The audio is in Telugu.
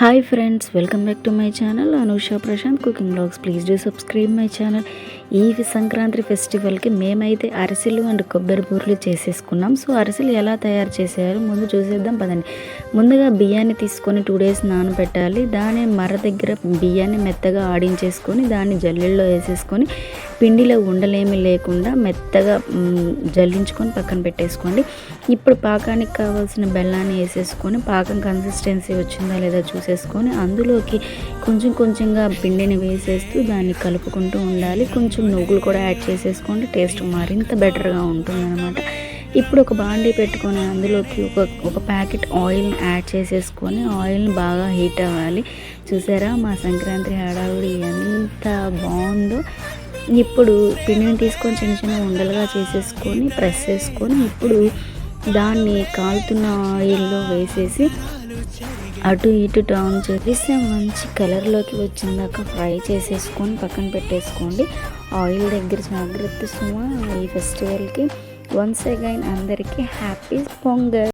Hi friends, welcome back to my channel Anusha Prashanth cooking blogs. Please do subscribe my channel. ఈ సంక్రాంతి ఫెస్టివల్కి మేమైతే అరిసెలు అండ్ కొబ్బరి బూరెలు చేసేసుకున్నాం. సో అరిసెలు ఎలా తయారు చేసారు ముందు చూసేద్దాం పదండి. ముందుగా బియ్యాన్ని తీసుకొని 2 days నానబెట్టాలి. దాని మర దగ్గర బియ్యాన్ని మెత్తగా ఆడించేసుకొని దాన్ని జల్లెల్లో వేసేసుకొని పిండిలో ఉండలేమి లేకుండా మెత్తగా జల్లించుకొని పక్కన పెట్టేసుకోండి. ఇప్పుడు పాకానికి కావాల్సిన బెల్లాన్ని వేసేసుకొని పాకం కన్సిస్టెన్సీ వచ్చిందా లేదా చూసేసుకొని అందులోకి కొంచెంగా పిండిని వేసేస్తూ దాన్ని కలుపుకుంటూ ఉండాలి. కొంచెం నువ్వులు కూడా యాడ్ చేసేసుకోండి, టేస్ట్ మరింత బెటర్గా ఉంటుందన్నమాట. ఇప్పుడు ఒక బాండీ పెట్టుకొని అందులోకి ఒక ప్యాకెట్ ఆయిల్ని యాడ్ చేసేసుకొని ఆయిల్ని బాగా హీట్ అవ్వాలి. చూసారా మా సంక్రాంతి హడావుడి ఎంత బాగుందో. ఇప్పుడు పిండిని తీసుకొని చిన్న ఉండలుగా చేసేసుకొని ప్రెస్ చేసుకొని ఇప్పుడు దాన్ని కాలుతున్న ఆయిల్లో వేసేసి అటు ఇటు టర్న్ చేసి మంచి కలర్లోకి వచ్చిందాక ఫ్రై చేసేసుకొని పక్కన పెట్టేసుకోండి. ఆయిల్ దగ్గర జాగ్రత్త సుమా. ఈ ఫెస్టివల్కి వన్స్ అగైన్ అందరికీ హ్యాపీ పొంగల్.